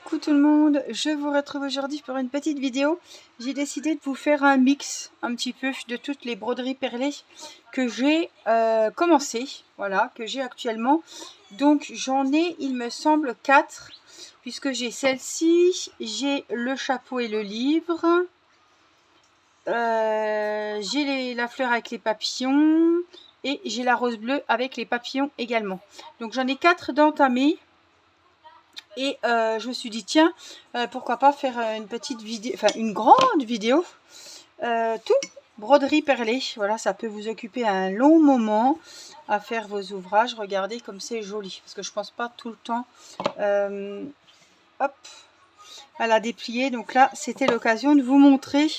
Coucou tout le monde, je vous retrouve aujourd'hui pour une petite vidéo. J'ai décidé de vous faire un mix un petit peu de toutes les broderies perlées que j'ai commencé, voilà, que j'ai actuellement. Donc j'en ai, il me semble, 4, puisque j'ai celle-ci, j'ai le chapeau et le livre, j'ai la fleur avec les papillons et j'ai la rose bleue avec les papillons également. Donc j'en ai 4 d'entamés. Et je me suis dit, tiens, pourquoi pas faire une petite vidéo, enfin une grande vidéo, tout broderie perlée. Voilà, ça peut vous occuper un long moment à faire vos ouvrages. Regardez comme c'est joli, parce que je pense pas tout le temps, hop, à la déplier. Donc là, c'était l'occasion de vous montrer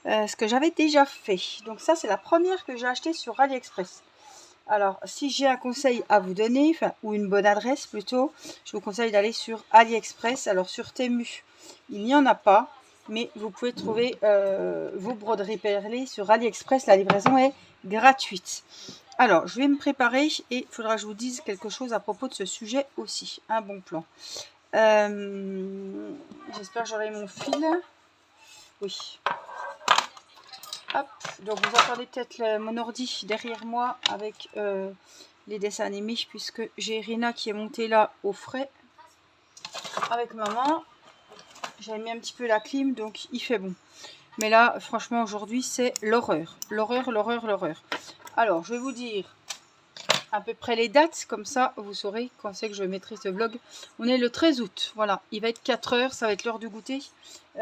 ce que j'avais déjà fait. Donc ça, c'est la première que j'ai achetée sur AliExpress. Alors, si j'ai un conseil à vous donner, enfin, ou une bonne adresse plutôt, je vous conseille d'aller sur AliExpress. Alors, sur Temu, il n'y en a pas, mais vous pouvez trouver vos broderies perlées sur AliExpress. La livraison est gratuite. Alors, je vais me préparer et il faudra que je vous dise quelque chose à propos de ce sujet aussi. Un bon plan. J'espère que j'aurai mon fil. Oui. Hop, donc vous entendez peut-être mon ordi derrière moi avec les dessins animés, puisque j'ai Rina qui est montée là au frais avec maman. J'avais mis un petit peu la clim, donc il fait bon. Mais là, franchement, aujourd'hui, c'est l'horreur. L'horreur, l'horreur, l'horreur. Alors, je vais vous dire à peu près les dates, comme ça, vous saurez quand c'est que je mettrai ce vlog. On est le 13 août, voilà. Il va être 4 h, ça va être l'heure du goûter.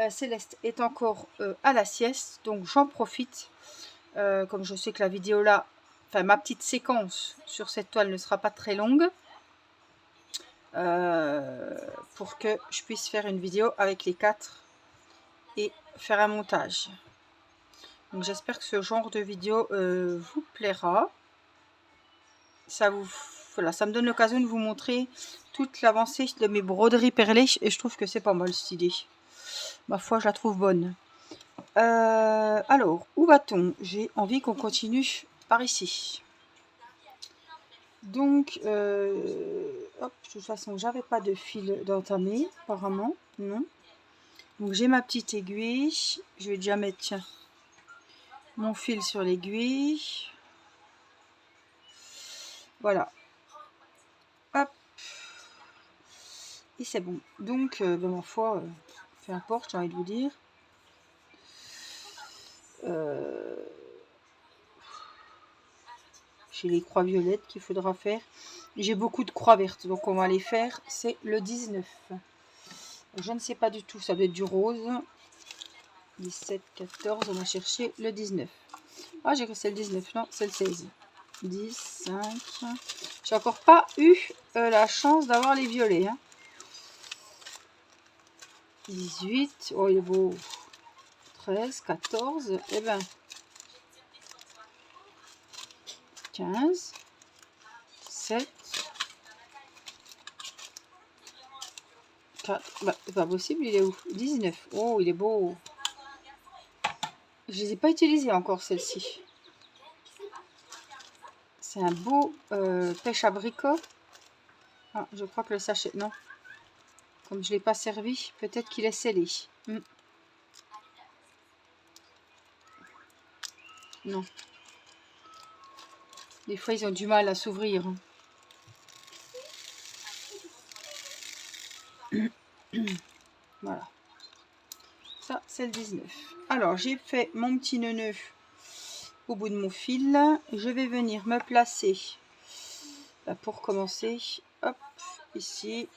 Céleste est encore à la sieste, donc j'en profite. Comme je sais que la vidéo là, enfin ma petite séquence sur cette toile ne sera pas très longue, pour que je puisse faire une vidéo avec les 4 et faire un montage. Donc j'espère que ce genre de vidéo vous plaira. Voilà, ça me donne l'occasion de vous montrer toute l'avancée de mes broderies perlées et je trouve que c'est pas mal cette idée. Ma foi, je la trouve bonne. Alors, où va-t-on? J'ai envie qu'on continue par ici. Donc, hop, de toute façon, j'avais pas de fil d'entamer, apparemment, non. Donc, j'ai ma petite aiguille. Je vais déjà mettre, tiens, mon fil sur l'aiguille. Voilà. Hop. Et c'est bon. Donc, ma foi, peu importe, j'ai envie de vous dire. J'ai les croix violettes qu'il faudra faire. J'ai beaucoup de croix vertes, donc on va les faire. C'est le 19. Je ne sais pas du tout, ça doit être du rose. 17, 14, on va chercher le 19. Ah, j'ai cru que c'est le 19, non, c'est le 16. 10, 5. J'ai encore pas eu la chance d'avoir les violets. Hein. 18, oh il est beau. 13, 14, et ben 15, 7, 4, bah c'est pas possible, il est où? 19, oh il est beau. Je les ai pas utilisés encore celle-ci. C'est un beau pêche abricot. Ah, je crois que le sachet, non. Comme je ne l'ai pas servi, peut-être qu'il est scellé. Non. Des fois, ils ont du mal à s'ouvrir. Voilà. Ça, c'est le 19. Alors, j'ai fait mon petit nœud au bout de mon fil. Je vais venir me placer pour commencer. Hop, ici.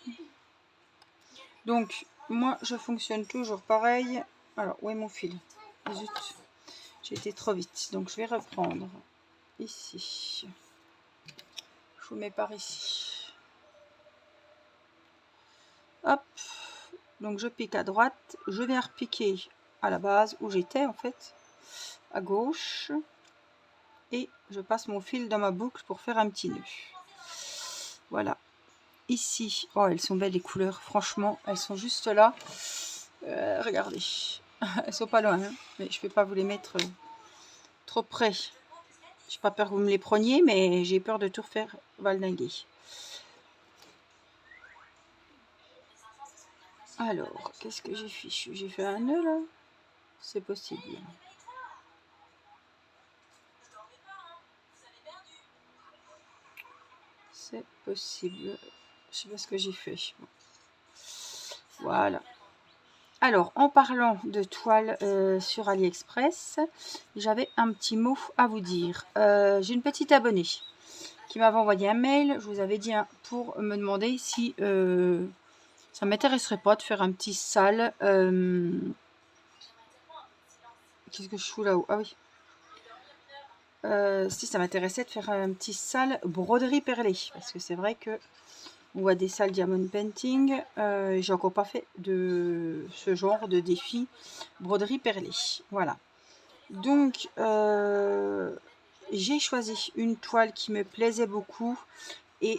Donc, moi, je fonctionne toujours pareil. Alors, où est mon fil? Zut, j'ai été trop vite. Donc, je vais reprendre ici. Je vous mets par ici. Hop. Donc, je pique à droite. Je viens repiquer à la base où j'étais, en fait. À gauche. Et je passe mon fil dans ma boucle pour faire un petit nœud. Voilà. Ici, oh, elles sont belles les couleurs. Franchement, elles sont juste là. Regardez. Elles sont pas loin, hein, mais je ne vais pas vous les mettre trop près. J'ai pas peur que vous me les preniez, mais j'ai peur de tout refaire valdinguer. Alors, qu'est-ce que j'ai fichu? J'ai fait un nœud là? C'est possible. C'est possible. Je sais pas ce que j'ai fait. Bon. Voilà. Alors, en parlant de toile sur AliExpress, j'avais un petit mot à vous dire. J'ai une petite abonnée qui m'avait envoyé un mail. Je vous avais dit pour me demander si ça m'intéresserait pas de faire un petit sale. Qu'est-ce que je fous là-haut? Ah oui. Si ça m'intéressait de faire un petit sale broderie perlée. Parce que c'est vrai que on voit des salles diamond painting. J'ai encore pas fait de ce genre de défi broderie perlée. Voilà. Donc, j'ai choisi une toile qui me plaisait beaucoup. Et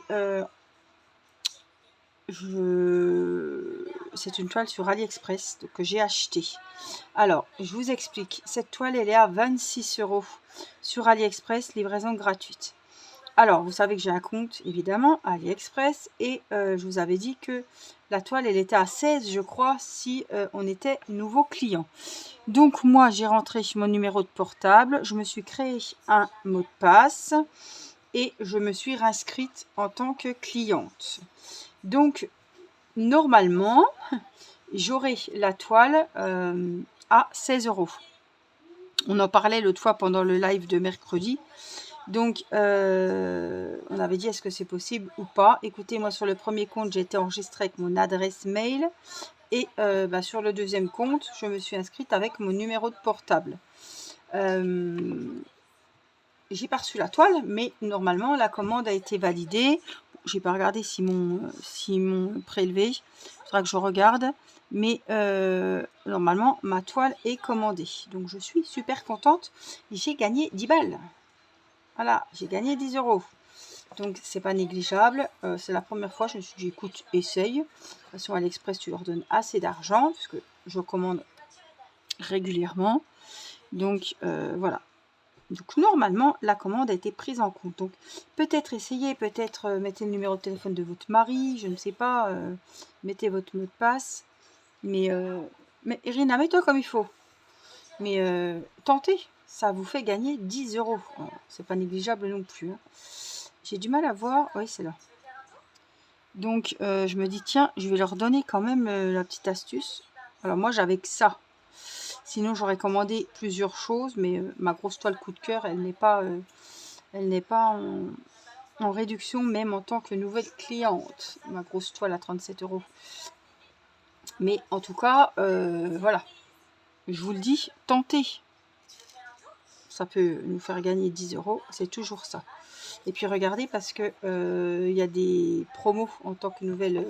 c'est une toile sur AliExpress que j'ai acheté. Alors, je vous explique. Cette toile, elle est à 26 € sur AliExpress, livraison gratuite. Alors, vous savez que j'ai un compte, évidemment, AliExpress. Et je vous avais dit que la toile, elle était à 16, je crois, si on était nouveau client. Donc, moi, j'ai rentré mon numéro de portable. Je me suis créé un mot de passe. Et je me suis réinscrite en tant que cliente. Donc, normalement, j'aurai la toile à 16 €. On en parlait l'autre fois pendant le live de mercredi. Donc, on avait dit est-ce que c'est possible ou pas. Écoutez, moi sur le premier compte, j'ai été enregistrée avec mon adresse mail. Et sur le deuxième compte, je me suis inscrite avec mon numéro de portable. J'ai pas reçu la toile, mais normalement, la commande a été validée. J'ai pas regardé si m'ont prélevé. Il faudra que je regarde. Mais normalement, ma toile est commandée. Donc, je suis super contente. J'ai gagné 10 balles. Voilà, j'ai gagné 10 €. Donc, c'est pas négligeable. C'est la première fois. Je me suis dit, écoute, essaye. De toute façon, à l'Express, tu leur donnes assez d'argent. Puisque je commande régulièrement. Donc, voilà. Donc, normalement, la commande a été prise en compte. Donc, peut-être essayez, peut-être mettez le numéro de téléphone de votre mari, je ne sais pas, mettez votre mot de passe. Mais Irina, mets-toi comme il faut. Mais tentez, ça vous fait gagner 10 €. C'est pas négligeable non plus. Hein. J'ai du mal à voir. Oui, c'est là. Donc, je me dis, tiens, je vais leur donner quand même la petite astuce. Alors, moi, j'avais que ça. Sinon, j'aurais commandé plusieurs choses, mais ma grosse toile coup de cœur, elle n'est pas en réduction, même en tant que nouvelle cliente. Ma grosse toile à 37 €. Mais en tout cas, voilà. Je vous le dis, tentez. Ça peut nous faire gagner 10 €. C'est toujours ça. Et puis regardez, parce que y a des promos en tant que nouvelle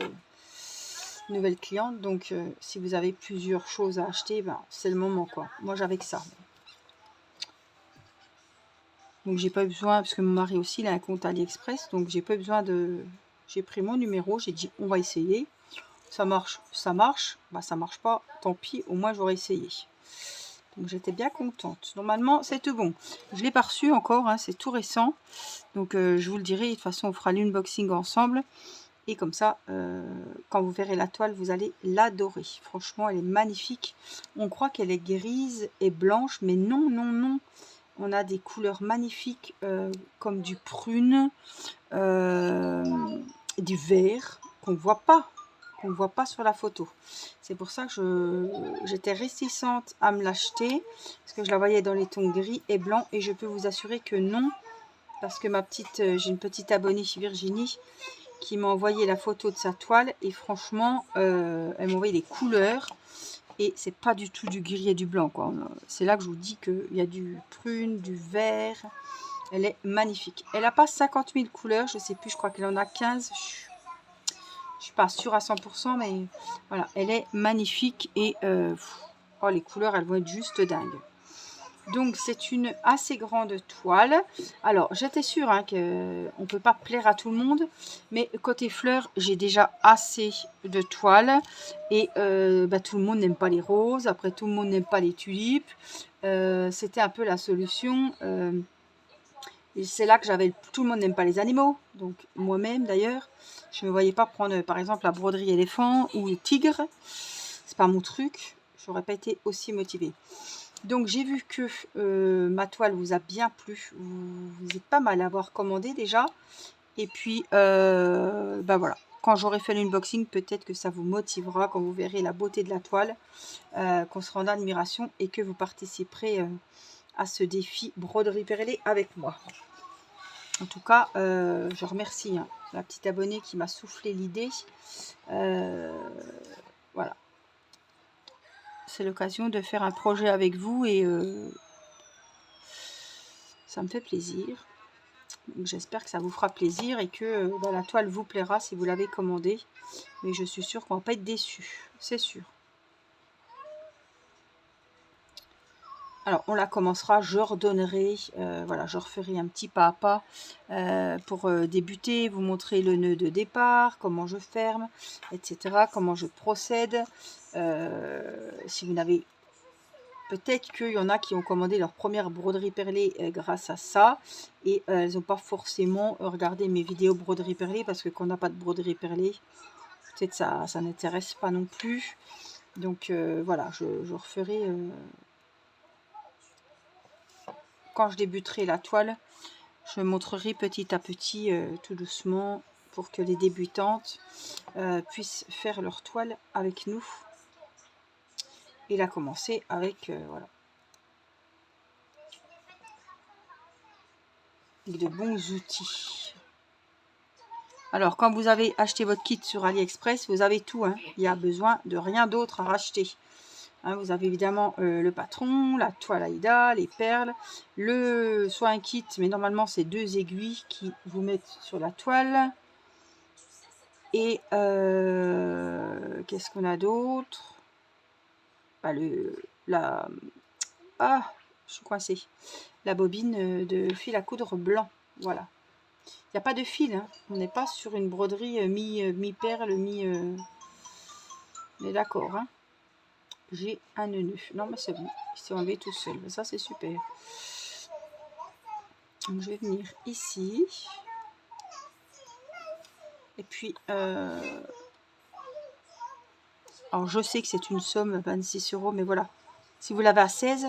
cliente. Donc, si vous avez plusieurs choses à acheter, c'est le moment, quoi. Moi, j'avais que ça. Donc, j'ai pas eu besoin, parce que mon mari aussi, il a un compte AliExpress. Donc, j'ai pas eu besoin de... J'ai pris mon numéro, j'ai dit, on va essayer. Ça marche, ça marche. Ça marche pas, tant pis, au moins, j'aurais essayé. Donc, j'étais bien contente. Normalement, c'est tout bon. Je l'ai pas reçu encore, hein, c'est tout récent. Donc, je vous le dirai. De toute façon, on fera l'unboxing ensemble. Et comme ça, quand vous verrez la toile, vous allez l'adorer. Franchement, elle est magnifique. On croit qu'elle est grise et blanche, mais non, non, non. On a des couleurs magnifiques comme du prune, du vert qu'on ne voit pas sur la photo. C'est pour ça que j'étais réticente à me l'acheter, parce que je la voyais dans les tons gris et blanc, et je peux vous assurer que non, parce que j'ai une petite abonnée, Virginie, qui m'a envoyé la photo de sa toile, et franchement, elle m'a envoyé les couleurs, et c'est pas du tout du gris et du blanc, quoi. C'est là que je vous dis qu'il y a du prune, du vert. Elle est magnifique. Elle n'a pas 50 000 couleurs, je sais plus, je crois qu'elle en a 15. Je suis pas sûre à 100%, mais voilà, elle est magnifique, et oh, les couleurs, elles vont être juste dingues. Donc, c'est une assez grande toile. Alors, j'étais sûre qu'on ne peut pas plaire à tout le monde. Mais côté fleurs, j'ai déjà assez de toiles. Et tout le monde n'aime pas les roses. Après, tout le monde n'aime pas les tulipes. C'était un peu la solution. Et c'est là que j'avais... Tout le monde n'aime pas les animaux. Donc moi-même d'ailleurs, je ne me voyais pas prendre par exemple la broderie éléphant ou le tigre. C'est pas mon truc. J'aurais pas été aussi motivée. Donc j'ai vu que ma toile vous a bien plu. Vous êtes pas mal à avoir commandé déjà. Et puis bah voilà. Quand j'aurai fait l'unboxing, peut-être que ça vous motivera quand vous verrez la beauté de la toile, qu'on sera en admiration et que vous participerez à ce défi broderie perlée avec moi. En tout cas, je remercie la petite abonnée qui m'a soufflé l'idée. Voilà. C'est l'occasion de faire un projet avec vous et ça me fait plaisir. J'espère que ça vous fera plaisir et que la toile vous plaira si vous l'avez commandée. Mais je suis sûre qu'on ne va pas être déçu, c'est sûr. Alors, on la commencera, je redonnerai, voilà, je referai un petit pas à pas pour débuter, vous montrer le nœud de départ, comment je ferme, etc., comment je procède. Si vous n'avez... Peut-être qu'il y en a qui ont commandé leur première broderie perlée grâce à ça, et elles n'ont pas forcément regardé mes vidéos broderie perlée, parce que quand on n'a pas de broderie perlée, peut-être ça n'intéresse pas non plus. Donc voilà, je referai... quand je débuterai la toile, je montrerai petit à petit, tout doucement, pour que les débutantes puissent faire leur toile avec nous. Et la commencer avec, voilà, avec de bons outils. Alors, quand vous avez acheté votre kit sur AliExpress, vous avez tout. Il n'y a besoin de rien d'autre à racheter. Vous avez évidemment le patron, la toile Aïda, les perles, soit un kit, mais normalement c'est 2 aiguilles qui vous mettent sur la toile. Et qu'est-ce qu'on a d'autre? Je suis coincée. La bobine de fil à coudre blanc. Voilà. Il n'y a pas de fil. On n'est pas sur une broderie mi-perle, mi... On est d'accord. J'ai un nœud. Non, mais c'est bon. Il s'est enlevé tout seul. Ça, c'est super. Donc, je vais venir ici. Et puis... alors, je sais que c'est une somme, 26 €, mais voilà. Si vous l'avez à 16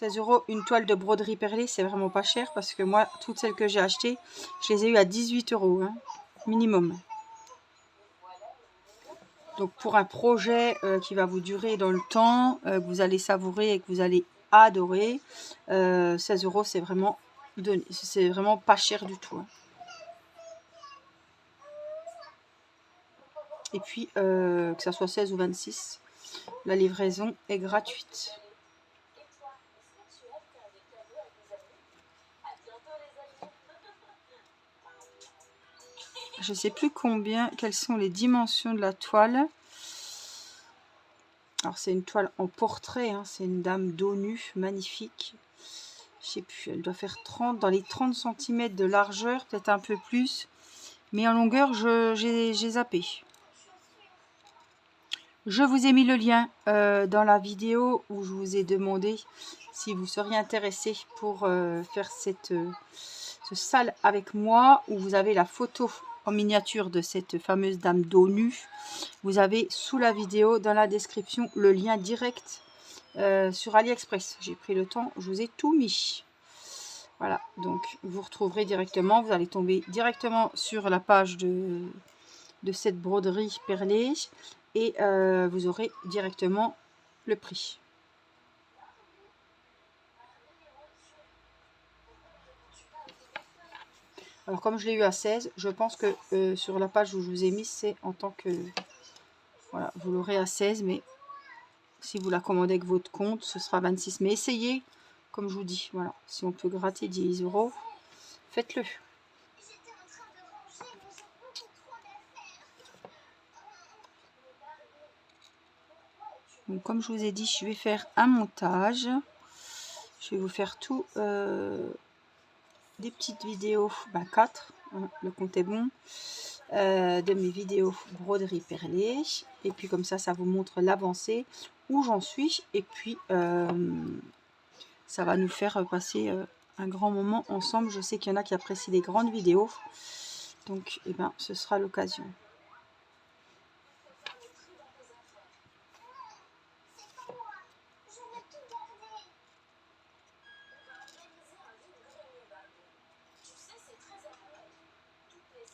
€, une toile de broderie perlée, c'est vraiment pas cher. Parce que moi, toutes celles que j'ai achetées, je les ai eues à 18 €, minimum. Donc, pour un projet qui va vous durer dans le temps, que vous allez savourer et que vous allez adorer, 16 €, c'est vraiment pas cher du tout. Et puis, que ça soit 16 ou 26, la livraison est gratuite. Je ne sais plus quelles sont les dimensions de la toile. Alors, c'est une toile en portrait, c'est une dame dos nu, magnifique. Je sais plus, elle doit faire 30, dans les 30 cm de largeur, peut-être un peu plus. Mais en longueur, j'ai zappé. Je vous ai mis le lien dans la vidéo où je vous ai demandé si vous seriez intéressé pour faire ce sale avec moi, où vous avez la photo en miniature de cette fameuse dame dos nue. Vous avez sous la vidéo, dans la description, le lien direct sur AliExpress. J'ai pris le temps, je vous ai tout mis. Voilà, donc vous retrouverez directement, vous allez tomber directement sur la page de cette broderie perlée et vous aurez directement le prix. Alors comme je l'ai eu à 16, je pense que sur la page où je vous ai mis, c'est en tant que... Voilà, vous l'aurez à 16, mais si vous la commandez avec votre compte, ce sera 26. Mais essayez, comme je vous dis, voilà, si on peut gratter 10 €, faites-le. Donc comme je vous ai dit, je vais faire un montage. Je vais vous faire tout... des petites vidéos, 4, le compte est bon, de mes vidéos broderie perlée, et puis comme ça vous montre l'avancée, où j'en suis, et puis ça va nous faire passer un grand moment ensemble. Je sais qu'il y en a qui apprécient les grandes vidéos. Donc, eh ben, ce sera l'occasion.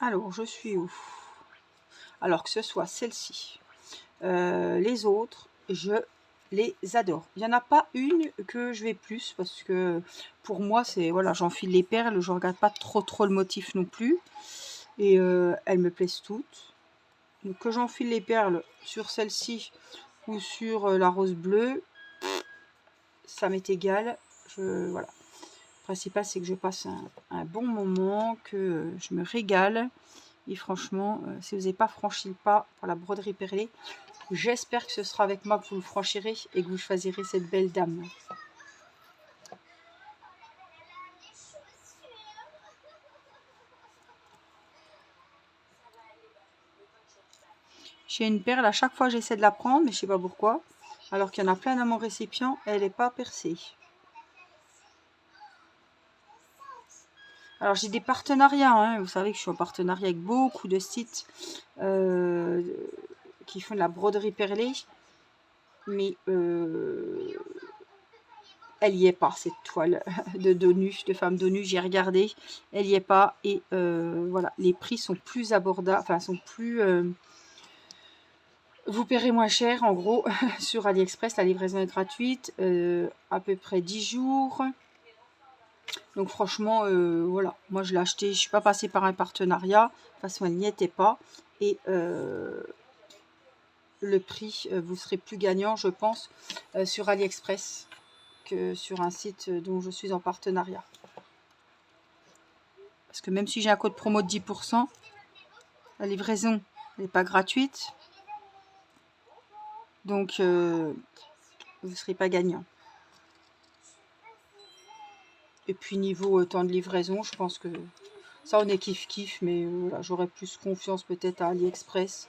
Alors, je suis où? Alors que ce soit celle-ci, les autres, je les adore. Il n'y en a pas une que je vais plus parce que pour moi, c'est voilà, j'enfile les perles, je regarde pas trop le motif non plus. Et elles me plaisent toutes. Donc que j'enfile les perles sur celle-ci ou sur la rose bleue, ça m'est égal. Voilà. Le principal, c'est que je passe un bon moment, que je me régale. Et franchement, si vous n'avez pas franchi le pas pour la broderie perlée, j'espère que ce sera avec moi que vous le franchirez et que vous choisirez cette belle dame. J'ai une perle, à chaque fois j'essaie de la prendre, mais je sais pas pourquoi. Alors qu'il y en a plein dans mon récipient, elle n'est pas percée. Alors j'ai des partenariats, hein. Vous savez que je suis en partenariat avec beaucoup de sites qui font de la broderie perlée. Mais elle y est pas, cette toile de dos nu, de femme dos nu. J'ai regardé, elle y est pas. Et voilà, les prix sont plus abordables, enfin sont plus... vous paierez moins cher, en gros, sur AliExpress. La livraison est gratuite, à peu près 10 jours. Donc franchement, voilà, moi je l'ai acheté, je suis pas passée par un partenariat. De toute façon, elle n'y était pas. Et le prix, vous serez plus gagnant, je pense, sur AliExpress que sur un site dont je suis en partenariat. Parce que même si j'ai un code promo de 10%, la livraison n'est pas gratuite. Donc, vous ne serez pas gagnant. Et puis, niveau temps de livraison, je pense que ça, on est kiff-kiff. Mais voilà, j'aurais plus confiance peut-être à AliExpress.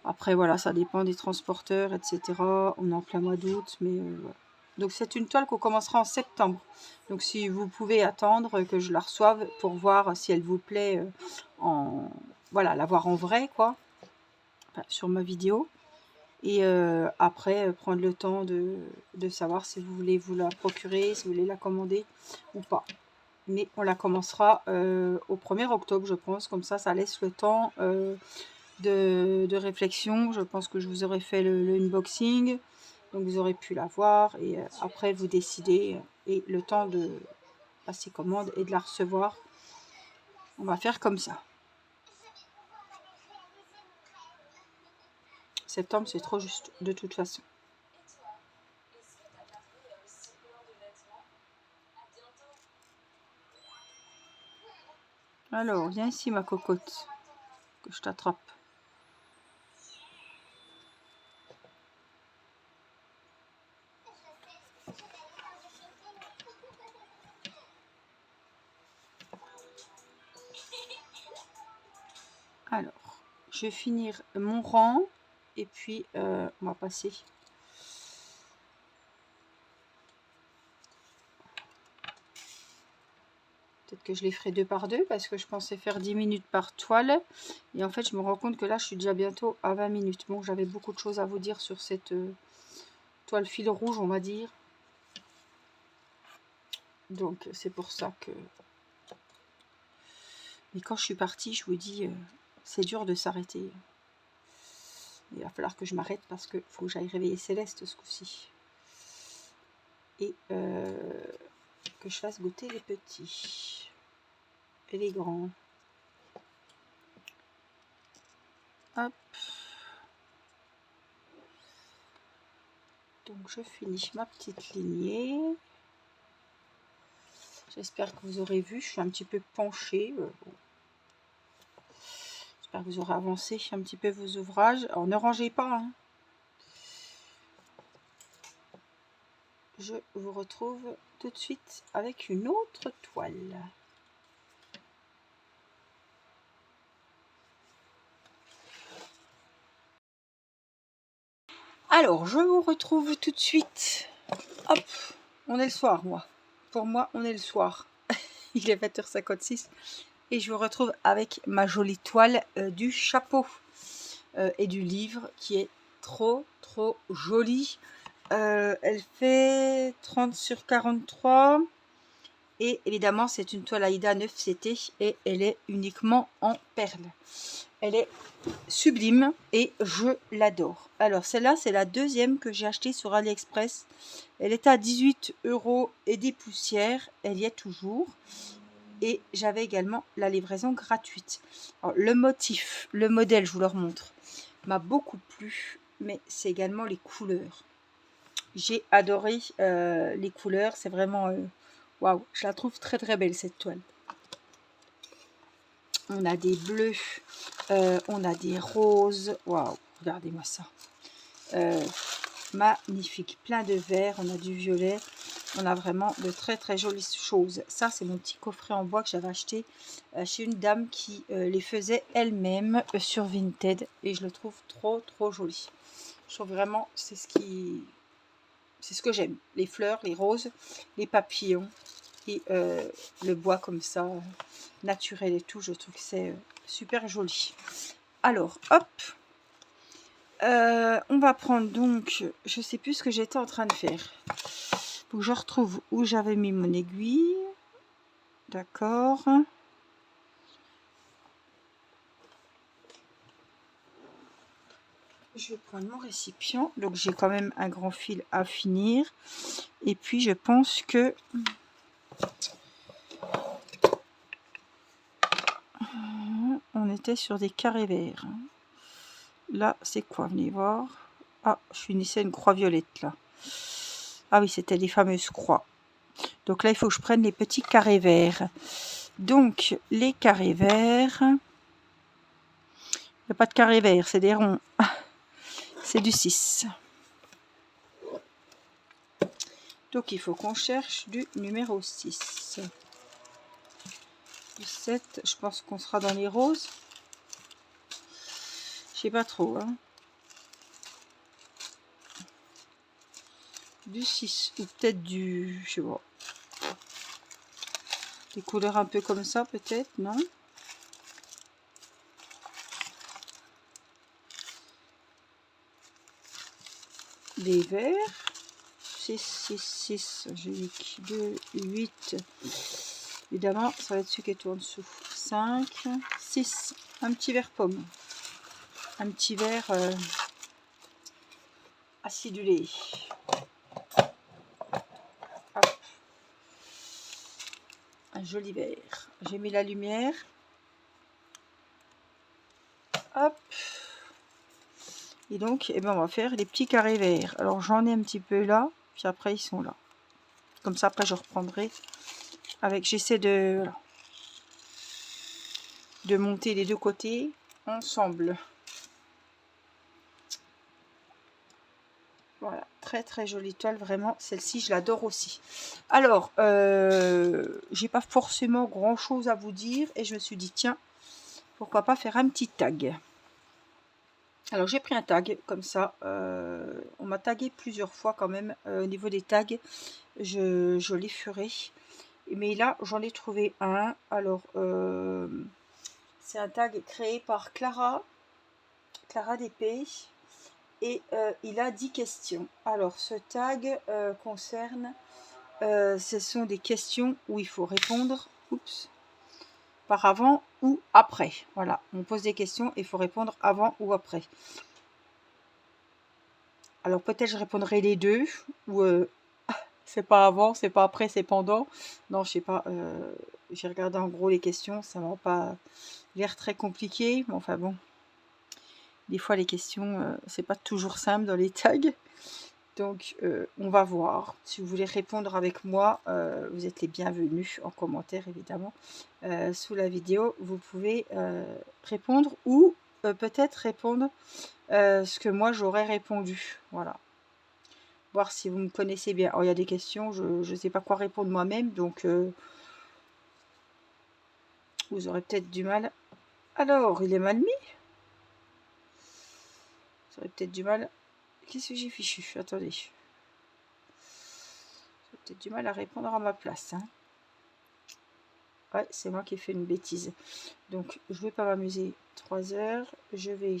Après, voilà, ça dépend des transporteurs, etc. On est en plein mois d'août, mais voilà. Donc, c'est une toile qu'on commencera en septembre. Donc, si vous pouvez attendre que je la reçoive pour voir si elle vous plaît, voilà, la voir en vrai, quoi, enfin, sur ma vidéo. Et après, prendre le temps de savoir si vous voulez vous la procurer, si vous voulez la commander ou pas. Mais on la commencera au 1er octobre, je pense. Comme ça laisse le temps de réflexion. Je pense que je vous aurais fait le unboxing. Donc vous aurez pu la voir. Et après, vous décidez. Et le temps de passer commande et de la recevoir. On va faire comme ça. Septembre, c'est trop juste de toute façon. Alors, viens ici ma cocotte. Que je t'attrape. Alors, je vais finir mon rang et puis on va passer. Peut-être que je les ferai 2 par 2 parce que je pensais faire 10 minutes par toile. Et en fait, je me rends compte que là, je suis déjà bientôt à 20 minutes. Bon, j'avais beaucoup de choses à vous dire sur cette toile fil rouge, on va dire. Donc, c'est pour ça que... Mais quand je suis partie, je vous dis, c'est dur de s'arrêter. Il va falloir que je m'arrête parce qu'il faut que j'aille réveiller Céleste ce coup-ci. Et que je fasse goûter les petits et les grands. Hop. Donc je finis ma petite lignée. J'espère que vous aurez vu, je suis un petit peu penchée. J'espère que vous aurez avancé un petit peu vos ouvrages. Alors ne rangez pas, hein. Je vous retrouve tout de suite avec une autre toile. Alors, je vous retrouve tout de suite. Hop, on est le soir, moi. pour moi, on est le soir. Il est 20h56 et je vous retrouve avec ma jolie toile du chapeau et du livre qui est trop jolie. Elle fait 30 sur 43 et évidemment c'est une toile Aïda 9CT et elle est uniquement en perles. Elle est sublime et je l'adore. Alors celle-là c'est la deuxième que j'ai achetée sur AliExpress. Elle est à 18 € et des poussières. Elle y est toujours. Et j'avais également la livraison gratuite. Alors, le motif, le modèle, je vous le remontre, m'a beaucoup plu. Mais c'est également les couleurs. J'ai adoré les couleurs. C'est vraiment... waouh, je la trouve très belle cette toile. On a des bleus. On a des roses. Waouh, regardez-moi ça. Magnifique, plein de vert, on a du violet, on a vraiment de très jolies choses. Ça c'est mon petit coffret en bois que j'avais acheté chez une dame qui les faisait elle-même sur Vinted et je le trouve trop joli. Je trouve vraiment c'est ce que j'aime, les fleurs, les roses, les papillons et le bois comme ça naturel et tout, je trouve que c'est super joli. Alors hop, on va prendre donc, je sais plus ce que j'étais en train de faire. Faut que je retrouve où j'avais mis mon aiguille. D'accord. Je vais prendre mon récipient. Donc j'ai quand même un grand fil à finir. Et puis je pense que on était sur des carrés verts. Là, c'est quoi? Venez voir. Ah, je finissais une croix violette là. Ah oui, c'était les fameuses croix. Donc là, il faut que je prenne les petits carrés verts. Donc, les carrés verts. Il n'y a pas de carré vert, c'est des ronds. C'est du 6. Donc, il faut qu'on cherche du numéro 6. Du 7, je pense qu'on sera dans les roses. Je sais pas trop. Hein. Du 6 ou peut-être du... Je sais pas. Des couleurs un peu comme ça, peut-être, non? Des verts. 6, 6, 6. J'ai 2, 8. Évidemment, ça va être celui qui est en dessous. 5, 6. Un petit vert pomme. Un petit vert acidulé. Hop. Un joli vert. J'ai mis la lumière. Hop. Et donc, eh ben, on va faire les petits carrés verts. Alors, j'en ai un petit peu là. Puis après, ils sont là. Comme ça, après, je reprendrai. Avec, j'essaie de monter les deux côtés ensemble. Voilà, très jolie toile, vraiment. Celle-ci, je l'adore aussi. Alors, j'ai pas forcément grand-chose à vous dire. Et je me suis dit, tiens, pourquoi pas faire un petit tag. Alors, j'ai pris un tag, comme ça. On m'a tagué plusieurs fois quand même. Au niveau des tags, je les ferai. Mais là, j'en ai trouvé un. Alors, c'est un tag créé par Clara Dépée. Et il a 10 questions. Alors, ce tag concerne... ce sont des questions où il faut répondre par avant ou après. Voilà, on pose des questions et il faut répondre avant ou après. Alors, peut-être je répondrai les deux. Ou c'est pas avant, c'est pas après, c'est pendant. Non, je sais pas. J'ai regardé en gros les questions. Ça m'a pas l'air très compliqué. Mais enfin bon. Des fois, les questions, c'est pas toujours simple dans les tags. Donc, on va voir. Si vous voulez répondre avec moi, vous êtes les bienvenus en commentaire, évidemment. Sous la vidéo, vous pouvez répondre ou peut-être répondre ce que moi, j'aurais répondu. Voilà. Voir si vous me connaissez bien. Alors, il y a des questions, je ne sais pas quoi répondre moi-même. Donc, vous aurez peut-être du mal. Alors, il est mal mis. Vous aurez peut-être du mal. Qu'est-ce que j'ai fichu? Attendez. peut-être du mal à répondre à ma place. Hein. Ouais, c'est moi qui ai fait une bêtise. Donc, je vais pas m'amuser 3 heures. Je vais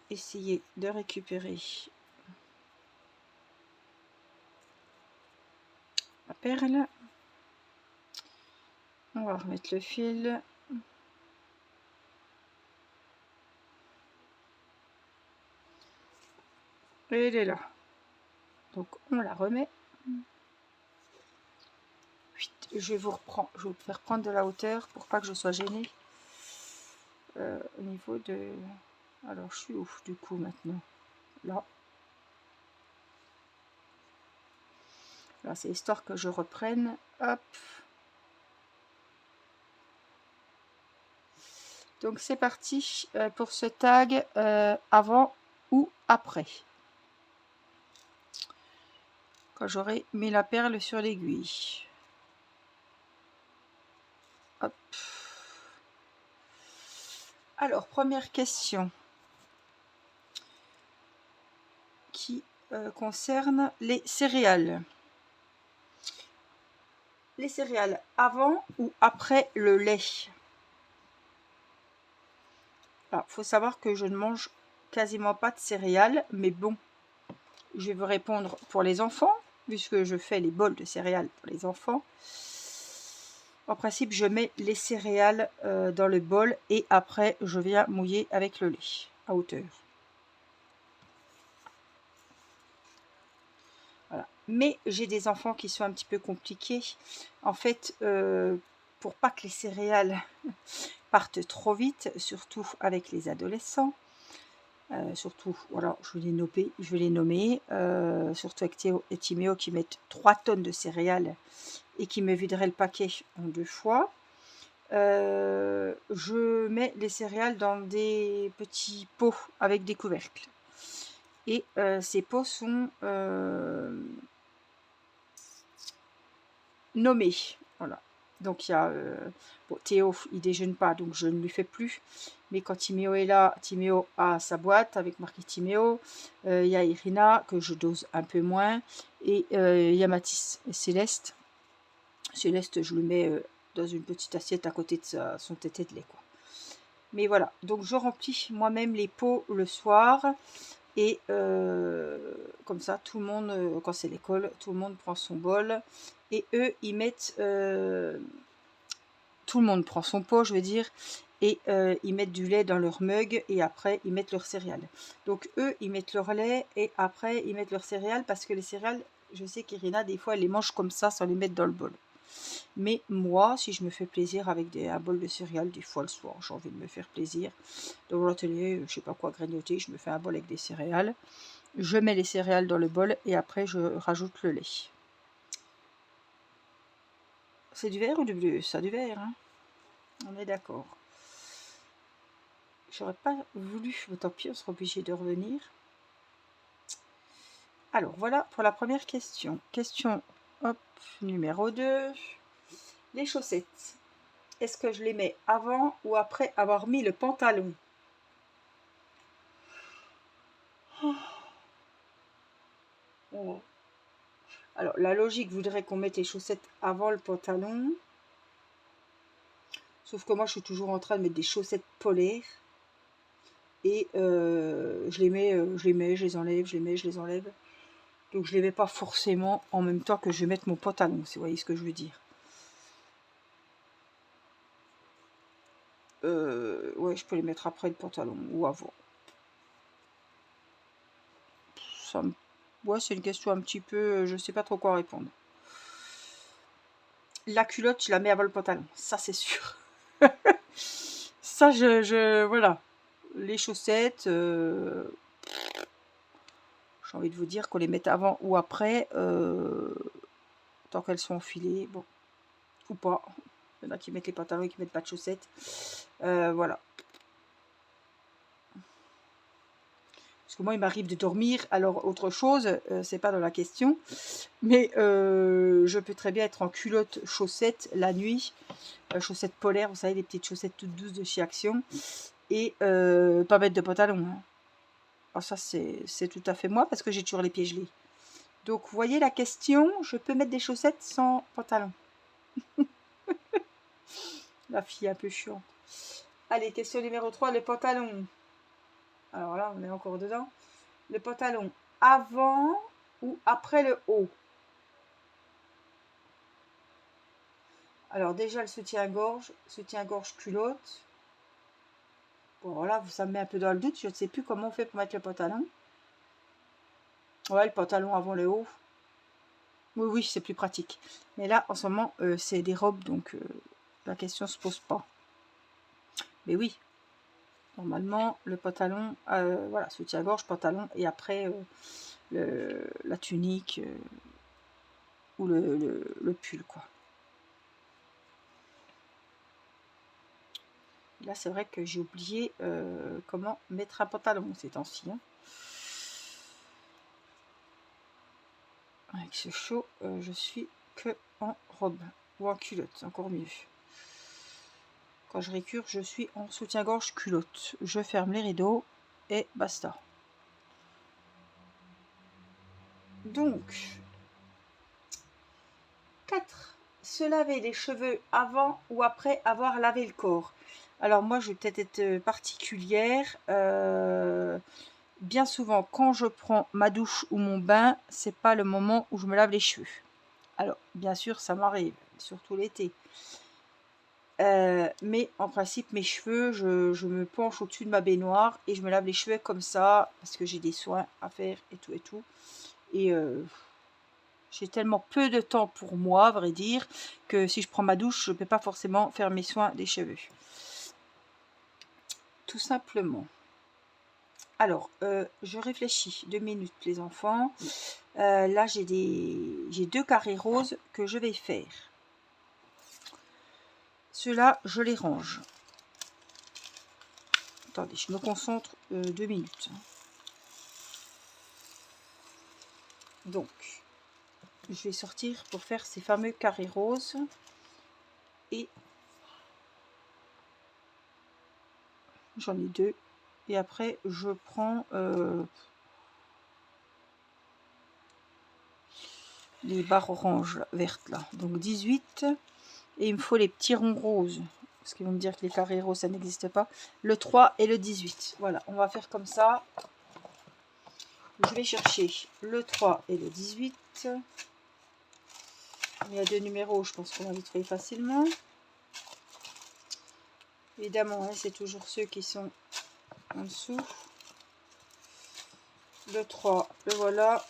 essayer de récupérer ma perle. On va remettre le fil. Et elle est là. Donc, on la remet. Je vais vous faire prendre de la hauteur pour pas que je sois gênée. Au niveau de... Alors, je suis où du coup maintenant? Là. Là, c'est histoire que je reprenne. Hop. Donc, c'est parti pour ce tag avant ou après. Quand j'aurai mis la perle sur l'aiguille. Hop. Alors, première question qui concerne les céréales. Les céréales avant ou après le lait? Alors, faut savoir que je ne mange quasiment pas de céréales, mais bon, je vais vous répondre pour les enfants, puisque je fais les bols de céréales pour les enfants. En principe, je mets les céréales dans le bol et après, je viens mouiller avec le lait à hauteur. Voilà. Mais j'ai des enfants qui sont un petit peu compliqués. En fait, pour pas que les céréales partent trop vite, surtout avec les adolescents, surtout, voilà, je vais les nommer, surtout avec Théo et Timéo qui mettent 3 tonnes de céréales et qui me videraient le paquet en 2 fois. Je mets les céréales dans des petits pots avec des couvercles. Et ces pots sont nommés. Voilà. Donc il y a bon, Théo, il déjeune pas, donc je ne lui fais plus. Mais quand Timéo est là, Timéo a sa boîte avec marqué Timéo. Il y a Irina que je dose un peu moins. Et il y a Mathis et Céleste. Céleste, je le mets dans une petite assiette à côté de son tété de lait, quoi. Mais voilà, donc je remplis moi-même les pots le soir. Et comme ça, tout le monde, quand c'est l'école, tout le monde prend son bol. Et eux, ils mettent... tout le monde prend son pot, je veux dire. Et ils mettent du lait dans leur mug. Et après, ils mettent leurs céréales. Donc eux, ils mettent leur lait. Et après, ils mettent leurs céréales. Parce que les céréales, je sais qu'Irina, des fois, elle les mange comme ça, sans les mettre dans le bol. Mais moi, si je me fais plaisir avec un bol de céréales, des fois le soir, j'ai envie de me faire plaisir. Dans l'atelier, je sais pas quoi grignoter, je me fais un bol avec des céréales. Je mets les céréales dans le bol et après je rajoute le lait. C'est du vert ou du bleu? Ça, du vert, hein. On est d'accord. J'aurais pas voulu, mais tant pis, on sera obligé de revenir. Alors, voilà pour la première question. Question, hop, numéro 2. Les chaussettes. Est-ce que je les mets avant ou après avoir mis le pantalon? Oh. Alors, la logique voudrait qu'on mette les chaussettes avant le pantalon. Sauf que moi, je suis toujours en train de mettre des chaussettes polaires. Et je les mets, je les enlève, je les mets, je les enlève. Donc, je les mets pas forcément en même temps que je vais mettre mon pantalon, si vous voyez ce que je veux dire. Ouais, je peux les mettre après le pantalon ou avant. Ouais, c'est une question un petit peu... je sais pas trop quoi répondre. La culotte, je la mets avant le pantalon. Ça, c'est sûr. Ça, voilà. Les chaussettes... j'ai envie de vous dire qu'on les mette avant ou après. Tant qu'elles sont enfilées. Bon. Ou pas. Il y en a qui mettent les pantalons et qui mettent pas de chaussettes. Voilà. Parce que moi, il m'arrive de dormir. Alors, autre chose, c'est pas dans la question. Mais je peux très bien être en culotte chaussettes la nuit. Chaussettes polaires, vous savez, les petites chaussettes toutes douces de chez Action. Et pas mettre de pantalon. Hein. Alors ça, c'est tout à fait moi parce que j'ai toujours les pieds gelés. Donc, vous voyez la question, je peux mettre des chaussettes sans pantalon. La fille un peu chiante. Allez, question numéro 3, le pantalon. Alors là, on est encore dedans. Le pantalon avant ou après le haut? Alors déjà, le soutien-gorge culotte. Bon, voilà, ça me met un peu dans le doute. Je ne sais plus comment on fait pour mettre le pantalon. Ouais, le pantalon avant le haut. Oui, oui, c'est plus pratique. Mais là, en ce moment, c'est des robes, donc la question ne se pose pas. Mais oui, normalement, le pantalon, voilà, soutien-gorge, pantalon, et après, la tunique ou le pull, quoi. Là, c'est vrai que j'ai oublié comment mettre un pantalon ces temps-ci. Hein. Avec ce chaud, je suis que en robe ou en culotte, encore mieux. Quand je récure, je suis en soutien-gorge culotte. Je ferme les rideaux et basta. Donc, 4. Se laver les cheveux avant ou après avoir lavé le corps. Alors moi, je vais peut-être être particulière. Bien souvent, quand je prends ma douche ou mon bain, c'est pas le moment où je me lave les cheveux. Alors, bien sûr, ça m'arrive, surtout l'été. Mais en principe, mes cheveux, je me penche au-dessus de ma baignoire et je me lave les cheveux comme ça parce que j'ai des soins à faire et tout et tout. Et j'ai tellement peu de temps pour moi, à vrai dire, que si je prends ma douche, je ne peux pas forcément faire mes soins des cheveux. Tout simplement. Alors, je réfléchis 2 minutes, les enfants. Là, j'ai 2 carrés roses que je vais faire. Ceux-là, je les range. Attendez, je me concentre 2 minutes. Donc, je vais sortir pour faire ces fameux carrés roses. Et j'en ai 2. Et après, je prends les barres oranges vertes là. Donc 18. Et il me faut les petits ronds roses. Parce qu'ils vont me dire que les carrés roses, ça n'existe pas. Le 3 et le 18. Voilà, on va faire comme ça. Je vais chercher le 3 et le 18. Il y a 2 numéros, je pense qu'on va les trouver facilement. Évidemment, hein, c'est toujours ceux qui sont en dessous. Le 3, le voilà.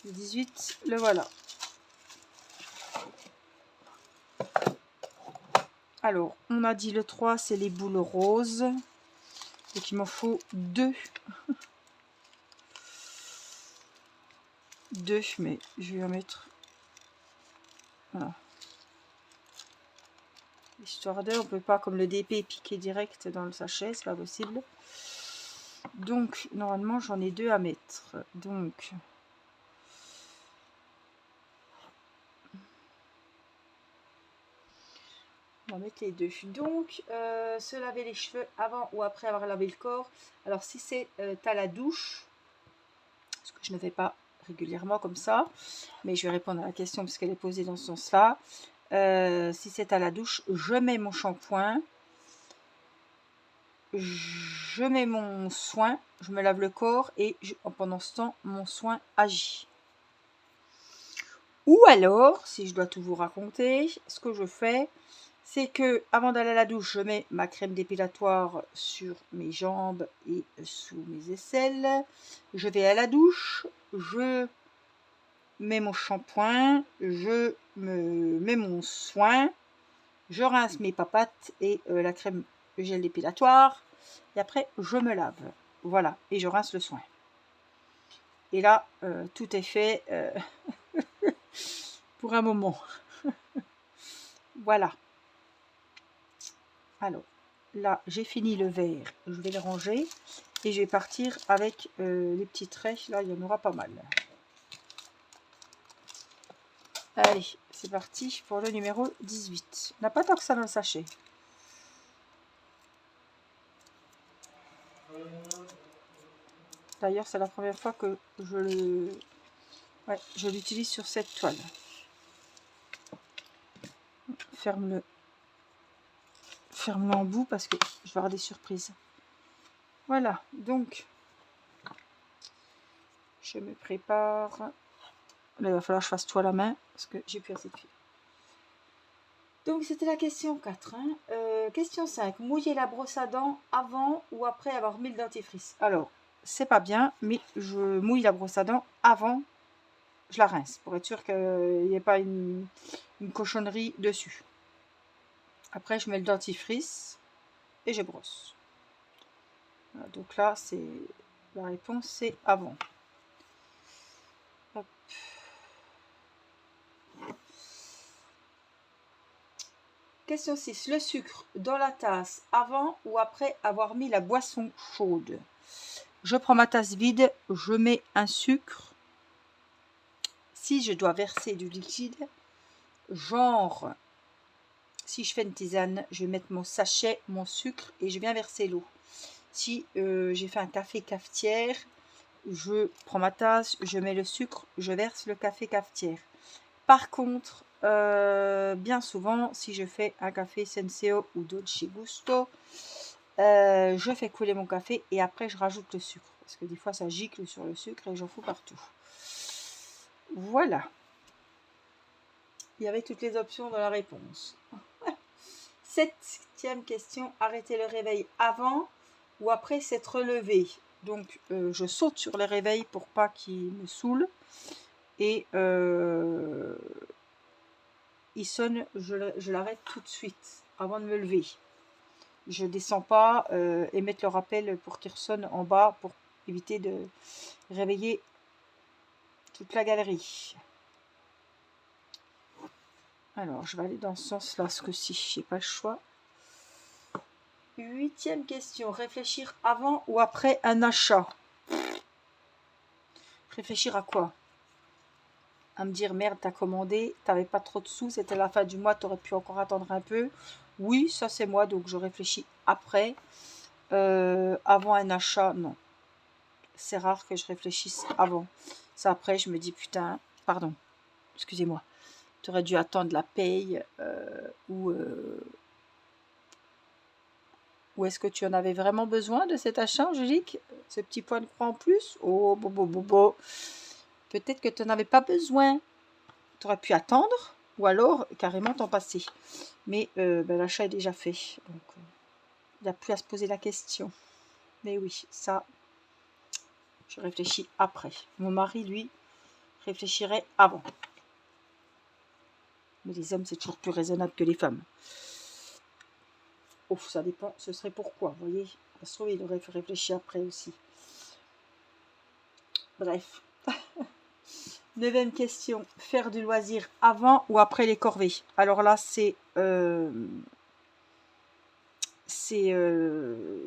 Le 18, le voilà. Alors, on a dit le 3, c'est les boules roses. Donc, il m'en faut 2. 2, mais je vais en mettre... Voilà. Histoire d'eux, on peut pas, comme le DP, piquer direct dans le sachet, c'est pas possible. Donc, normalement, j'en ai 2 à mettre. Donc... on va mettre les 2. Donc, se laver les cheveux avant ou après avoir lavé le corps. Alors, si c'est à la douche, ce que je ne fais pas régulièrement comme ça, mais je vais répondre à la question parce qu'elle est posée dans ce sens-là. Si c'est à la douche, je mets mon shampoing, je mets mon soin, je me lave le corps et pendant ce temps, mon soin agit. Ou alors, si je dois tout vous raconter, ce que je fais, c'est que avant d'aller à la douche, je mets ma crème dépilatoire sur mes jambes et sous mes aisselles. Je vais à la douche, je mets mon shampoing, je me mets mon soin, je rince mes papates et la crème, le gel dépilatoire. Et après, je me lave. Voilà, et je rince le soin. Et là, tout est fait pour un moment. Voilà. Alors, là, j'ai fini le verre. Je vais le ranger. Et je vais partir avec les petits traits. Là, il y en aura pas mal. Allez, c'est parti pour le numéro 18. On n'a pas tant que ça dans le sachet. D'ailleurs, c'est la première fois que je l'utilise sur cette toile. Ferme-le en bout parce que je vais avoir des surprises. Voilà, donc je me prépare. Là, il va falloir que je fasse tout à la main parce que j'ai plus assez de fil. Donc c'était la question 4. Hein. Question 5. Mouiller la brosse à dents avant ou après avoir mis le dentifrice. Alors, c'est pas bien, mais je mouille la brosse à dents avant, je la rince pour être sûr qu'il n'y ait pas une cochonnerie dessus. Après, je mets le dentifrice et je brosse. Voilà, donc là, c'est la réponse, c'est avant. Hop. Question 6. Le sucre dans la tasse avant ou après avoir mis la boisson chaude. Je prends ma tasse vide, je mets un sucre. Si je dois verser du liquide, genre, si je fais une tisane, je vais mettre mon sachet, mon sucre et je viens verser l'eau. Si j'ai fait un café cafetière, je prends ma tasse, je mets le sucre, je verse le café cafetière. Par contre, bien souvent, si je fais un café Senseo ou Dolce Gusto, je fais couler mon café et après je rajoute le sucre. Parce que des fois ça gicle sur le sucre et j'en fous partout. Voilà. Il y avait toutes les options dans la réponse. 7e question. Arrêter le réveil avant ou après s'être levé. Donc je saute sur les réveils pour pas qu'ils me saoulent. Et il sonne, je l'arrête tout de suite avant de me lever. Je descends pas et mettre le rappel pour qu'il ressonne en bas pour éviter de réveiller toute la galerie. Alors, je vais aller dans ce sens-là, ce que-ci, j'ai pas le choix. 8e question. Réfléchir avant ou après un achat. Réfléchir à quoi? À me dire, merde, t'as commandé, t'avais pas trop de sous, c'était la fin du mois, t'aurais pu encore attendre un peu. Oui, ça c'est moi, donc je réfléchis après. Avant un achat, non. C'est rare que je réfléchisse avant. Ça après, je me dis, putain, pardon, excusez-moi, tu aurais dû attendre la paye ou est-ce que tu en avais vraiment besoin de cet achat, Angélique? Ce petit point de croix en plus? Oh, bo. Peut-être que tu n'en avais pas besoin. Tu aurais pu attendre ou alors carrément t'en passer. Mais l'achat est déjà fait. Donc, il n'y a plus à se poser la question. Mais oui, ça, je réfléchis après. Mon mari, lui, réfléchirait avant. Mais les hommes, c'est toujours plus raisonnable que les femmes. Ouf, ça dépend. Ce serait pourquoi, vous voyez. Ça se trouve, il aurait réfléchi après aussi. Bref. 9e question. Faire du loisir avant ou après les corvées. Alors là, c'est... il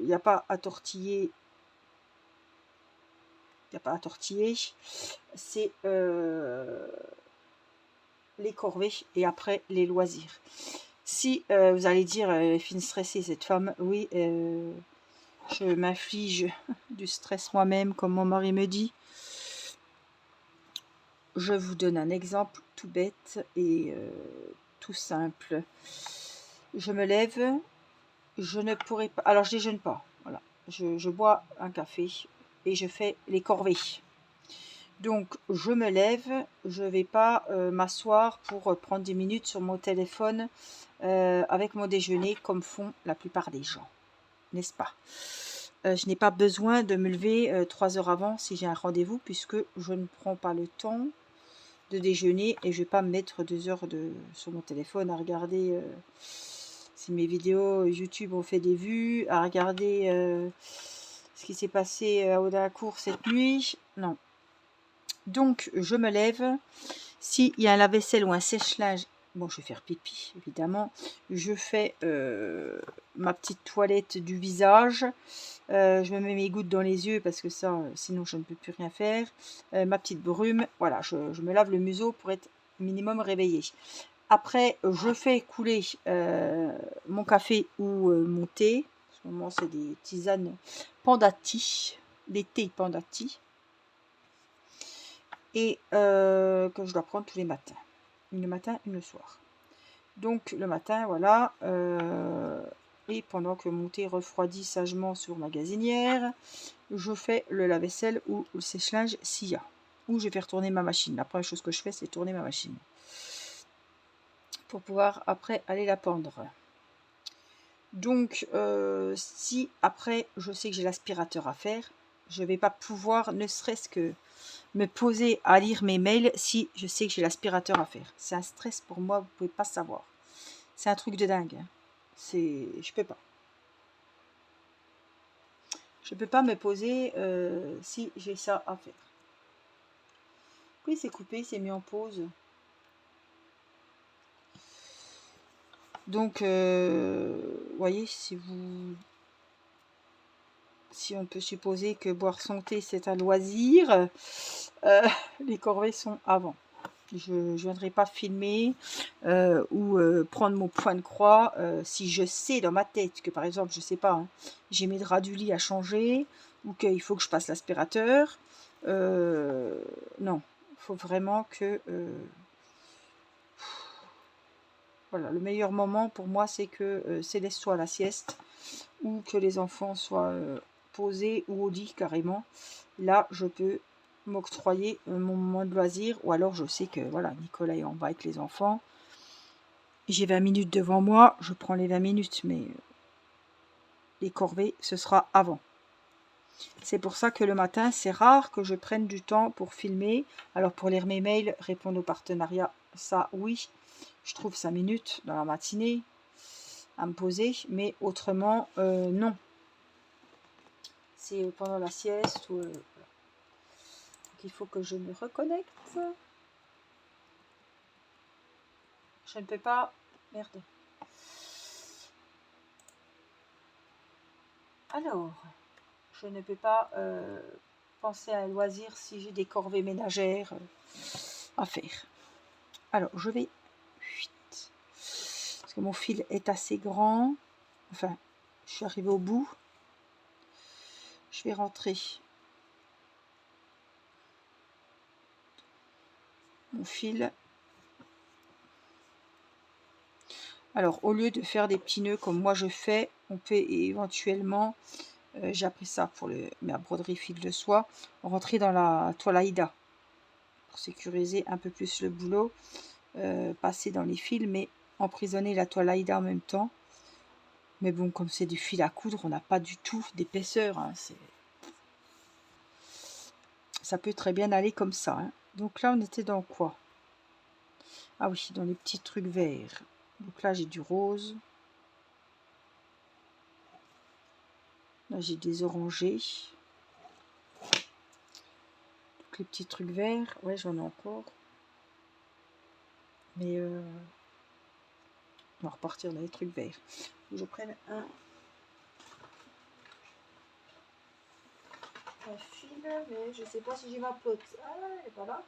n'y a pas à tortiller. Il n'y a pas à tortiller. C'est les corvées et après les loisirs. Si vous allez dire, fine stressée cette femme, oui, je m'inflige du stress moi-même, comme mon mari me dit. Je vous donne un exemple tout bête et tout simple. Je me lève, je ne pourrai pas... Alors, je déjeune pas, voilà. Je bois un café et je fais les corvées. Donc, je me lève, je ne vais pas m'asseoir pour prendre 10 minutes sur mon téléphone avec mon déjeuner comme font la plupart des gens, n'est-ce pas? Je n'ai pas besoin de me lever 3 heures avant si j'ai un rendez-vous puisque je ne prends pas le temps de déjeuner et je ne vais pas me mettre 2 heures sur mon téléphone à regarder si mes vidéos YouTube ont fait des vues, à regarder ce qui s'est passé au Delacour cette nuit. Non. Donc, je me lève. S'il y a un lave-vaisselle ou un sèche-linge, bon, je vais faire pipi, évidemment. Je fais ma petite toilette du visage. Je me mets mes gouttes dans les yeux parce que ça, sinon, je ne peux plus rien faire. Ma petite brume. Voilà, je me lave le museau pour être minimum réveillée. Après, je fais couler mon café ou mon thé. En ce moment, c'est des tisanes Pandati. des thés Pandati. Et que je dois prendre tous les matins. Une le matin, une le soir. Donc le matin, voilà. Et pendant que mon thé refroidit sagement sur ma gazinière, je fais le lave-vaisselle ou le sèche-linge s'il y a. Ou je vais retourner ma machine. La première chose que je fais, c'est tourner ma machine. Pour pouvoir après aller la pendre. Donc si après je sais que j'ai l'aspirateur à faire, je ne vais pas pouvoir ne serait-ce que me poser à lire mes mails si je sais que j'ai l'aspirateur à faire. C'est un stress pour moi, vous ne pouvez pas savoir. C'est un truc de dingue. Je peux pas. Je peux pas me poser si j'ai ça à faire. Oui, c'est coupé, c'est mis en pause. Donc, voyez, si on peut supposer que boire son thé c'est un loisir, les corvées sont avant. Je ne viendrai pas filmer ou prendre mon point de croix si je sais dans ma tête que par exemple, je sais pas, hein, j'ai mes draps du lit à changer ou qu'il faut que je passe l'aspirateur. Non, il faut vraiment que... voilà, le meilleur moment pour moi, c'est que Céleste soit à la sieste ou que les enfants soient posés ou au lit carrément. Là, je peux m'octroyer mon moment de loisir, ou alors je sais que voilà, Nicolas est en bas avec les enfants, j'ai 20 minutes devant moi, je prends les 20 minutes, mais les corvées ce sera avant. C'est pour ça que le matin c'est rare que je prenne du temps pour filmer. Alors pour lire mes mails, répondre aux partenariats, ça oui, je trouve 5 minutes dans la matinée à me poser, mais autrement non, c'est pendant la sieste ou voilà. Il faut que je me reconnecte. Je ne peux pas... Merde. Alors, je ne peux pas penser à un loisir si j'ai des corvées ménagères à faire. Alors, je vais... Parce que mon fil est assez grand. Enfin, je suis arrivée au bout. Je vais rentrer mon fil. Alors, au lieu de faire des petits nœuds comme moi je fais, on peut éventuellement, j'ai appris ça pour ma broderie fil de soie, rentrer dans la toile Aïda pour sécuriser un peu plus le boulot, passer dans les fils, mais emprisonner la toile Aïda en même temps. Mais bon, comme c'est du fil à coudre, on n'a pas du tout d'épaisseur. Hein, ça peut très bien aller comme ça. Hein. Donc là, on était dans quoi? Ah oui, dans les petits trucs verts. Donc là, j'ai du rose. Là, j'ai des orangés. Donc les petits trucs verts. Ouais, j'en ai encore. Mais on va repartir dans les trucs verts. Je prenne un fil, mais je sais pas si j'ai ma pelote. Ah, elle est pas là.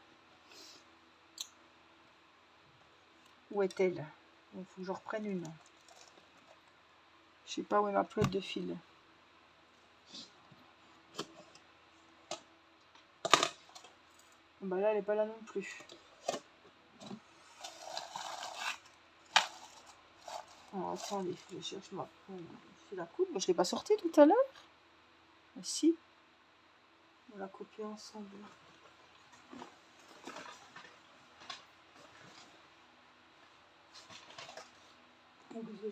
Où est-elle? Il faut que je reprenne une. Je sais pas où est ma pelote de fil. Bah là, elle est pas là non plus. Alors attendez, je cherche ma fil à coudre. Je l'ai pas sorti tout à l'heure. Ah, si. On l'a copié ensemble.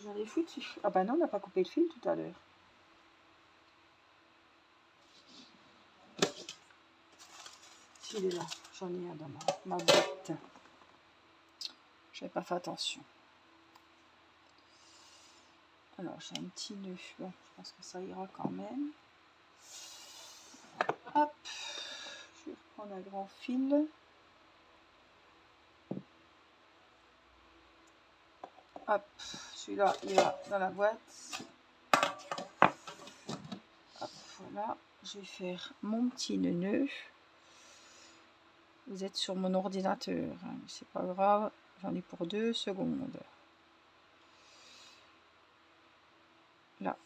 J'en ai foutu. Ah bah non, on n'a pas coupé le fil tout à l'heure. Si, il est là. J'en ai un dans ma boîte. J'avais pas fait attention. Alors, j'ai un petit nœud. Bon, je pense que ça ira quand même. Hop. Je vais reprendre un grand fil. Hop. Celui-là, il va dans la boîte. Hop, voilà. Je vais faire mon petit nœud. Vous êtes sur mon ordinateur. Hein, c'est pas grave. J'en ai pour 2 secondes. Là.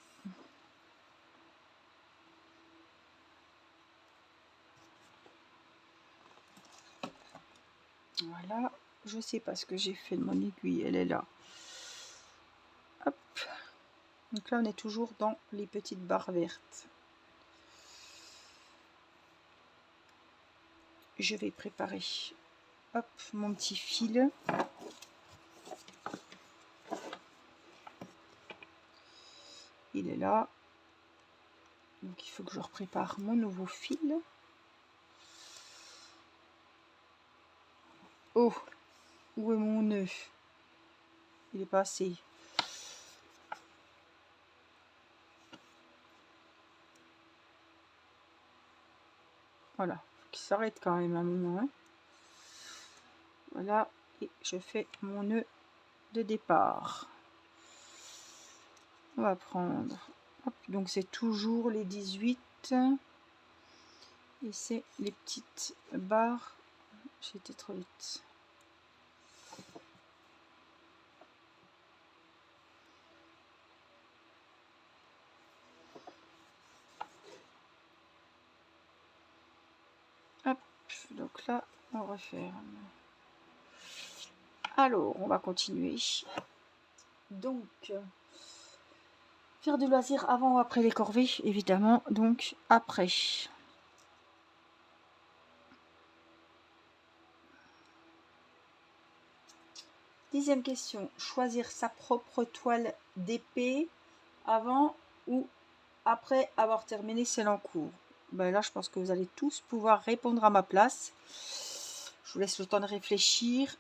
Voilà, je sais pas ce que j'ai fait de mon aiguille, elle est là. Hop. Donc là, on est toujours dans les petites barres vertes. Je vais préparer, hop, mon petit fil. Il est là. Donc il faut que je prépare mon nouveau fil. Oh, où est mon nœud? Il est pas assez. Voilà, faut qu'il s'arrête quand même un moment. Hein. Voilà, et je fais mon nœud de départ. On va prendre, hop, donc c'est toujours les 18 et c'est les petites barres. J'ai été trop vite. Hop, donc là on referme. Alors on va continuer. Donc faire du loisir avant ou après les corvées, évidemment, donc après. 10e question, choisir sa propre toile d'épée avant ou après avoir terminé celle en cours. Ben là, je pense que vous allez tous pouvoir répondre à ma place. Je vous laisse le temps de réfléchir.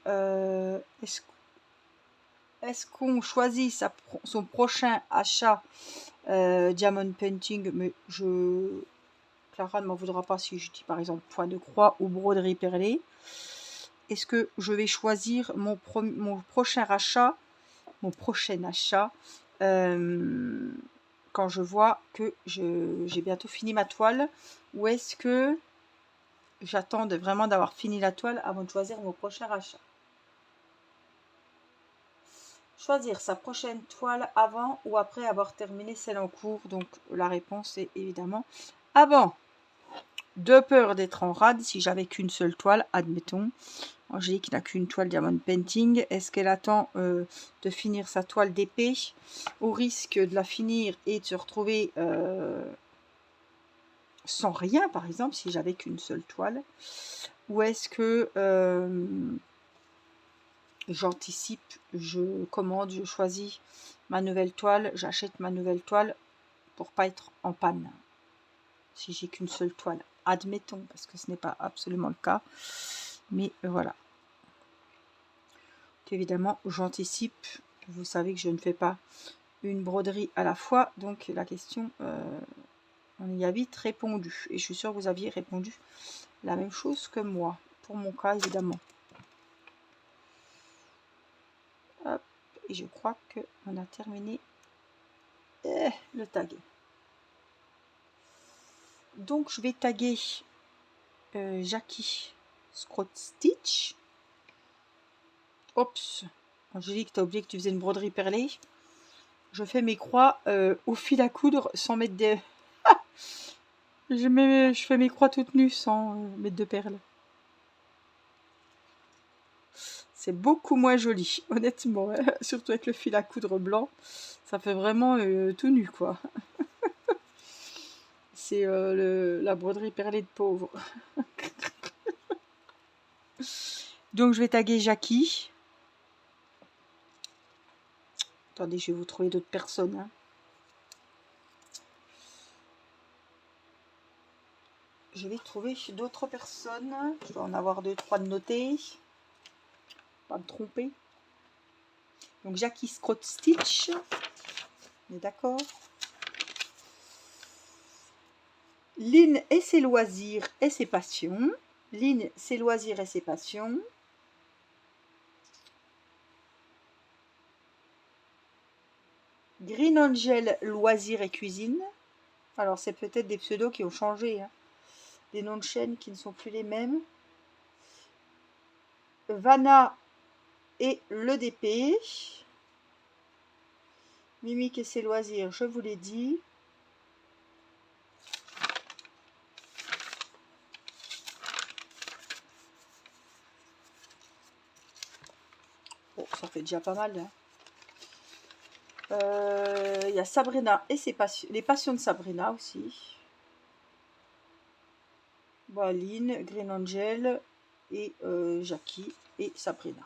Est-ce qu'on choisit son prochain achat Diamond Painting, mais Clara ne m'en voudra pas si je dis par exemple point de croix ou broderie perlée. Est-ce que je vais choisir mon prochain achat quand je vois que j'ai bientôt fini ma toile, ou est-ce que j'attends vraiment d'avoir fini la toile avant de choisir mon prochain achat? Choisir sa prochaine toile avant ou après avoir terminé celle en cours. Donc la réponse est évidemment avant. De peur d'être en rade, si j'avais qu'une seule toile, admettons. Angélique n'a qu'une toile Diamond Painting. Est-ce qu'elle attend de finir sa toile d'épée au risque de la finir et de se retrouver sans rien, par exemple, si j'avais qu'une seule toile? Ou est-ce que j'anticipe, je commande, je choisis ma nouvelle toile, j'achète ma nouvelle toile pour pas être en panne si j'ai qu'une seule toile, admettons, parce que ce n'est pas absolument le cas, mais voilà. Évidemment, j'anticipe, vous savez que je ne fais pas une broderie à la fois, donc la question, on y a vite répondu, et je suis sûre que vous aviez répondu la même chose que moi, pour mon cas évidemment. Hop, et je crois qu'on a terminé le tag. Donc je vais taguer Jackie Scrot Stitch. Oups, Angélique, t'as oublié que tu faisais une broderie perlée. Je fais mes croix au fil à coudre sans mettre des... je fais mes croix toutes nues sans mettre de perles. C'est beaucoup moins joli, honnêtement. Hein. Surtout avec le fil à coudre blanc. Ça fait vraiment tout nu, quoi. C'est la broderie perlée de pauvre. Donc, je vais taguer Jackie. Attendez, je vais vous trouver d'autres personnes. Hein. Je vais trouver d'autres personnes. Je dois en avoir 2-3 de notés. Pas me tromper. Donc, Jackie Scrot Stitch. On est d'accord. Lynn et ses loisirs et ses passions. Lynn, ses loisirs et ses passions. Green Angel, loisirs et cuisine. Alors, c'est peut-être des pseudos qui ont changé. Hein. Des noms de chaînes qui ne sont plus les mêmes. Vanna et le DP. Mimique et ses loisirs, je vous l'ai dit. Bon, ça fait déjà pas mal. Hein. Il y a Sabrina et les passions de Sabrina aussi. Baline, Green Angel et Jackie et Sabrina.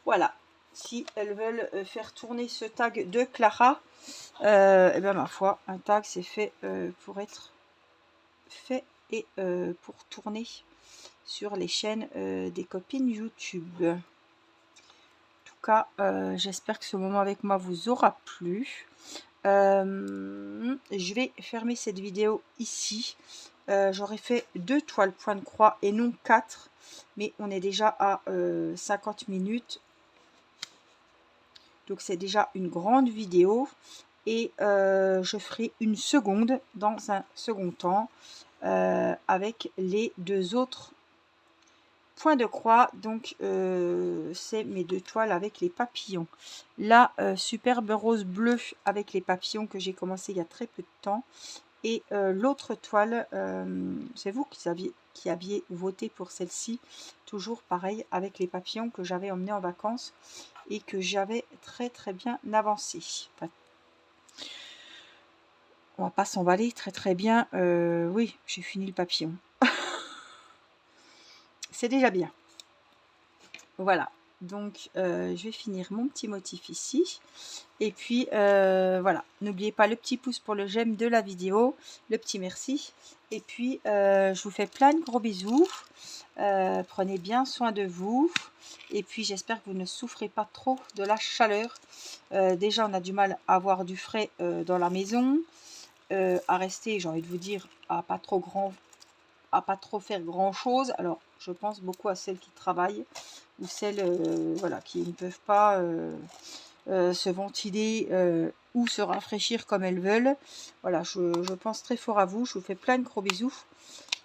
Voilà. Si elles veulent faire tourner ce tag de Clara, et bien ma foi, un tag c'est fait pour être fait et pour tourner sur les chaînes des copines YouTube. En tout cas, j'espère que ce moment avec moi vous aura plu. Je vais fermer cette vidéo ici. J'aurais fait 2 toiles point de croix et non 4, mais on est déjà à 50 minutes. Donc c'est déjà une grande vidéo et je ferai une seconde dans un second temps avec les 2 autres points de croix. Donc c'est mes 2 toiles avec les papillons. La superbe rose bleue avec les papillons que j'ai commencé il y a très peu de temps. Et l'autre toile, c'est vous qui aviez voté pour celle-ci. Toujours pareil avec les papillons que j'avais emmenés en vacances et que j'avais très très bien avancé. Enfin, on va pas s'emballer très bien. Oui, j'ai fini le papillon. C'est déjà bien. Voilà. Donc, je vais finir mon petit motif ici. Et puis, voilà. N'oubliez pas le petit pouce pour le j'aime de la vidéo. Le petit merci. Et puis, je vous fais plein de gros bisous. Prenez bien soin de vous. Et puis, j'espère que vous ne souffrez pas trop de la chaleur. Déjà, on a du mal à avoir du frais dans la maison. À rester, j'ai envie de vous dire, à pas trop faire grand chose. Alors je pense beaucoup à celles qui travaillent ou celles voilà, qui ne peuvent pas se ventiler ou se rafraîchir comme elles veulent. Voilà, je pense très fort à vous. Je vous fais plein de gros bisous.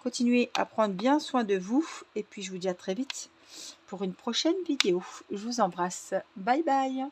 Continuez à prendre bien soin de vous et puis je vous dis à très vite pour une prochaine vidéo. Je vous embrasse. Bye bye.